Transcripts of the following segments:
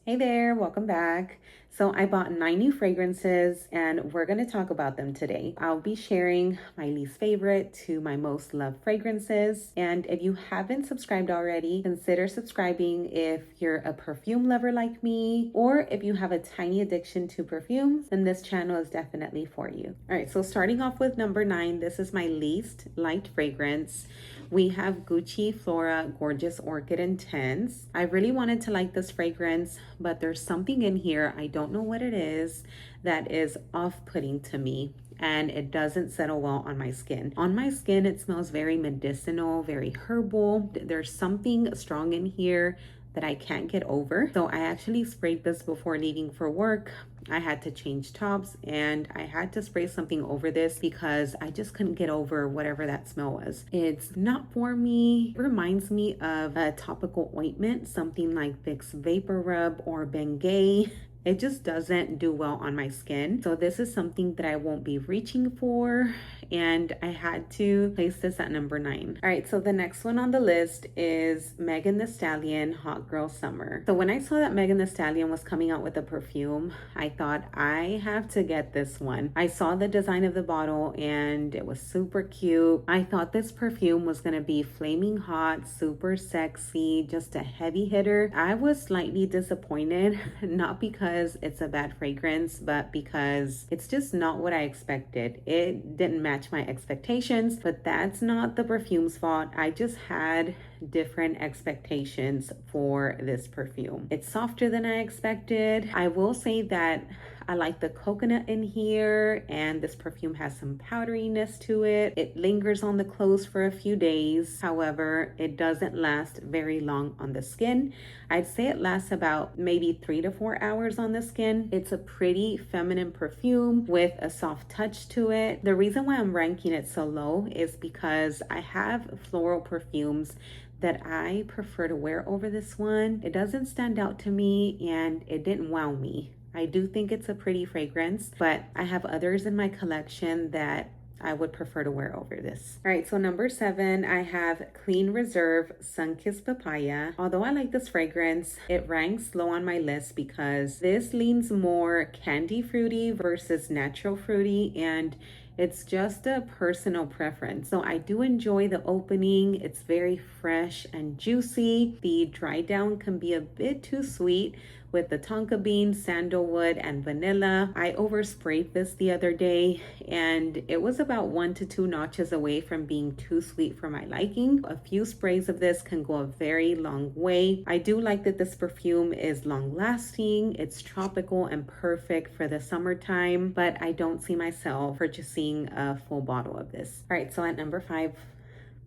Hey there, welcome back. So I bought 9 new fragrances and we're going to talk about them today. I'll be sharing my least favorite to my most loved fragrances. And if you haven't subscribed already, consider subscribing if you're a perfume lover like me, or if you have a tiny addiction to perfumes, then this channel is definitely for you. All right, so starting off with number 9, this is my least liked fragrance. We have Gucci Flora Gorgeous Orchid Intense. I really wanted to like this fragrance, but there's something in here, I don't know what it is, that is off-putting to me, and it doesn't settle well on my skin. On my skin, it smells very medicinal, very herbal. There's something strong in here that I can't get over. So I actually sprayed this before leaving for work. I had to change tops and I had to spray something over this because I just couldn't get over whatever that smell was. It's not for me. It reminds me of a topical ointment, something like Vicks Vapor Rub or Bengay. It just doesn't do well on my skin. So this is something that I won't be reaching for, and I had to place this at number 9. All right, so the next one on the list is Megan Thee Stallion Hot Girl Summer. So when I saw that Megan Thee Stallion was coming out with a perfume, I thought I have to get this one. I saw the design of the bottle and it was super cute. I thought this perfume was gonna be flaming hot, super sexy, just a heavy hitter. I was slightly disappointed, not because it's a bad fragrance, but because it's just not what I expected. It didn't match my expectations, but that's not the perfume's fault. I just had different expectations for this perfume. It's softer than I expected. I will say that I like the coconut in here, and this perfume has some powderiness to it. It lingers on the clothes for a few days. However, it doesn't last very long on the skin. I'd say it lasts about maybe 3 to 4 hours on the skin. It's a pretty feminine perfume with a soft touch to it. The reason why I'm ranking it so low is because I have floral perfumes that I prefer to wear over this one. It doesn't stand out to me and it didn't wow me. I do think it's a pretty fragrance, but I have others in my collection that I would prefer to wear over this. All right, so number 7, I have Clean Reserve Sunkissed Papaya. Although I like this fragrance, it ranks low on my list because this leans more candy fruity versus natural fruity, and it's just a personal preference. So I do enjoy the opening. It's very fresh and juicy. The dry down can be a bit too sweet with the tonka bean, sandalwood, and vanilla. I oversprayed this the other day and it was about 1 to 2 notches away from being too sweet for my liking. A few sprays of this can go a very long way. I do like that this perfume is long lasting. It's tropical and perfect for the summertime, but I don't see myself purchasing a full bottle of this. All right, so at number 5,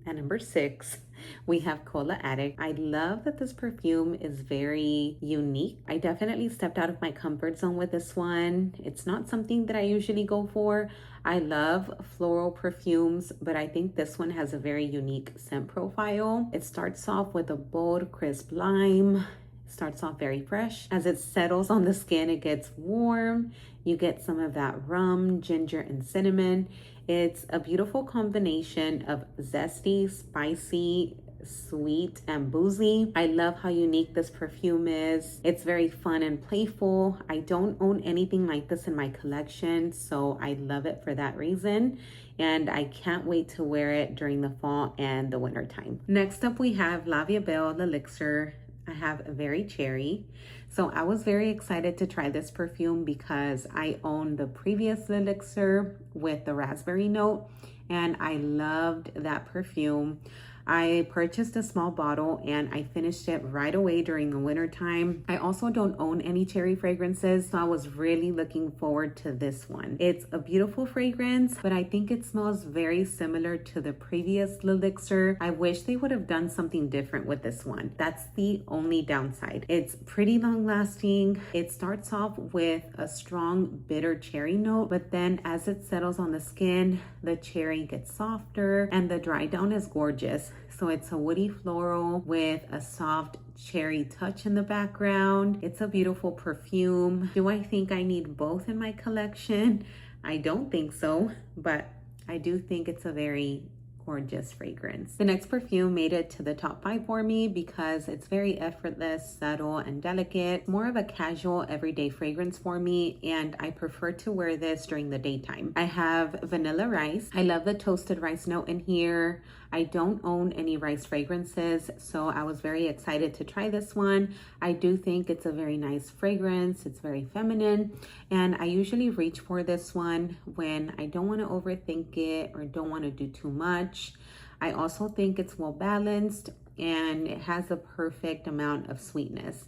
at number 6, we have Cola Addict. I love that this perfume is very unique. I definitely stepped out of my comfort zone with this one. It's not something that I usually go for. I love floral perfumes, but I think this one has a very unique scent profile. It starts off with a bold, crisp lime. Starts off very fresh. As it settles on the skin, it gets warm. You get some of that rum, ginger, and cinnamon. It's a beautiful combination of zesty, spicy, sweet, and boozy. I love how unique this perfume is. It's very fun and playful. I don't own anything like this in my collection, so I love it for that reason. And I can't wait to wear it during the fall and the winter time. Next up, we have La Vie Belle L'Elixir. I have a very cherry. So I was very excited to try this perfume because I owned the previous L'Elixir with the raspberry note and I loved that perfume. I purchased a small bottle and I finished it right away during the winter time. I also don't own any cherry fragrances, so I was really looking forward to this one. It's a beautiful fragrance, but I think it smells very similar to the previous L'Elixir. I wish they would have done something different with this one. That's the only downside. It's pretty long lasting. It starts off with a strong bitter cherry note, but then as it settles on the skin, the cherry gets softer and the dry down is gorgeous. So it's a woody floral with a soft cherry touch in the background. It's a beautiful perfume. Do I think I need both in my collection? I don't think so, but I do think it's a very gorgeous fragrance. The next perfume made it to the top 5 for me because it's very effortless, subtle, and delicate. More of a casual, everyday fragrance for me, and I prefer to wear this during the daytime. I have vanilla rice. I love the toasted rice note in here. I don't own any rice fragrances, so I was very excited to try this one. I do think it's a very nice fragrance. It's very feminine, and I usually reach for this one when I don't want to overthink it or don't want to do too much. I also think it's well balanced and it has the perfect amount of sweetness.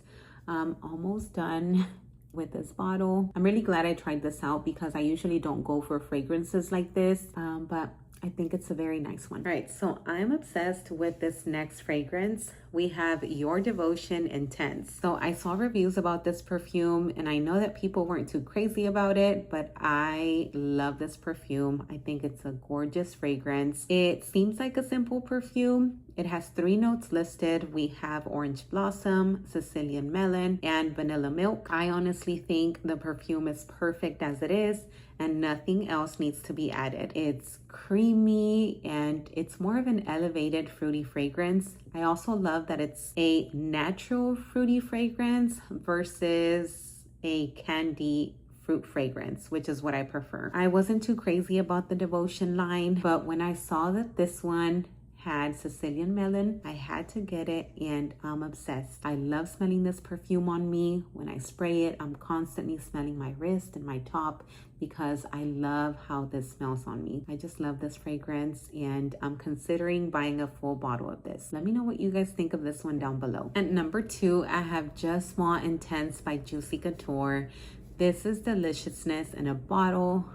Almost done with this bottle. I'm really glad I tried this out because I usually don't go for fragrances like this, but I think it's a very nice one. All right, so I'm obsessed with this next fragrance. We have Your Devotion Intense. So I saw reviews about this perfume and I know that people weren't too crazy about it, but I love this perfume. I think it's a gorgeous fragrance. It seems like a simple perfume. It has 3 notes listed. We have orange blossom, Sicilian melon, and vanilla milk. I honestly think the perfume is perfect as it is and nothing else needs to be added. It's creamy and it's more of an elevated fruity fragrance. I also love that it's a natural fruity fragrance versus a candy fruit fragrance, which is what I prefer. I wasn't too crazy about the Devotion line, but when I saw that this one had Sicilian melon, I had to get it and I'm obsessed. I love smelling this perfume on me. When I spray it, I'm constantly smelling my wrist and my top because I love how this smells on me. I just love this fragrance and I'm considering buying a full bottle of this. Let me know what you guys think of this one down below. At number 2, I have Just Moi Intense by Juicy Couture. This is deliciousness in a bottle.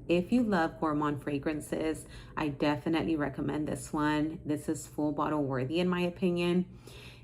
If you love gourmand fragrances, I definitely recommend this one. This is full bottle worthy in my opinion.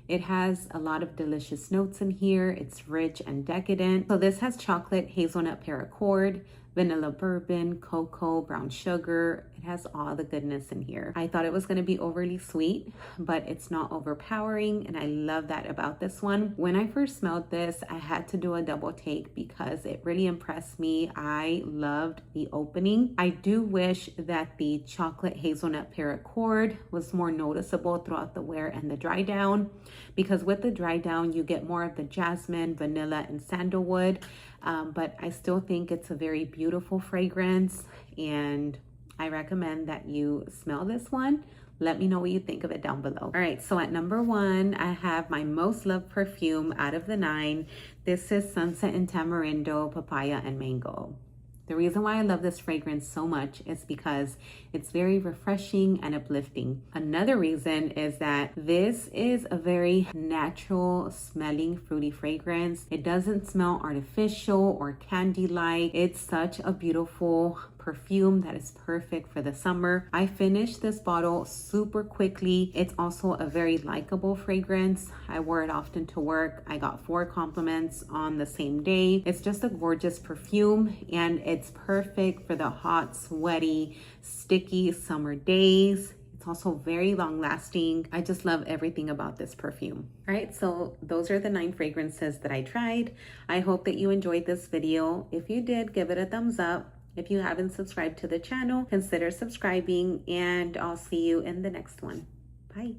It has a lot of delicious notes in here. It's rich and decadent. So this has chocolate, hazelnut paracord, vanilla bourbon, cocoa, brown sugar. It has all the goodness in here. I thought it was going to be overly sweet, but it's not overpowering, and I love that about this one. When I first smelled this, I had to do a double take because it really impressed me. I loved the opening. I do wish that the chocolate hazelnut paracord was more noticeable throughout the wear and the dry down, because with the dry down, you get more of the jasmine, vanilla, and sandalwood. But I still think it's a very beautiful fragrance and I recommend that you smell this one. Let me know what you think of it down below. All right, so at number 1, I have my most loved perfume out of the 9. This is Sunset and Tamarindo, Papaya, and Mango. The reason why I love this fragrance so much is because it's very refreshing and uplifting. Another reason is that this is a very natural smelling fruity fragrance. It doesn't smell artificial or candy-like. It's such a beautiful perfume that is perfect for the summer. I finished this bottle super quickly. It's also a very likable fragrance. I wore it often to work. I got 4 compliments on the same day. It's just a gorgeous perfume and it's perfect for the hot, sweaty, sticky summer days. It's also very long lasting. I just love everything about this perfume. All right, so those are the 9 fragrances that I tried. I hope that you enjoyed this video. If you did, give it a thumbs up. If you haven't subscribed to the channel, consider subscribing, and I'll see you in the next one. Bye.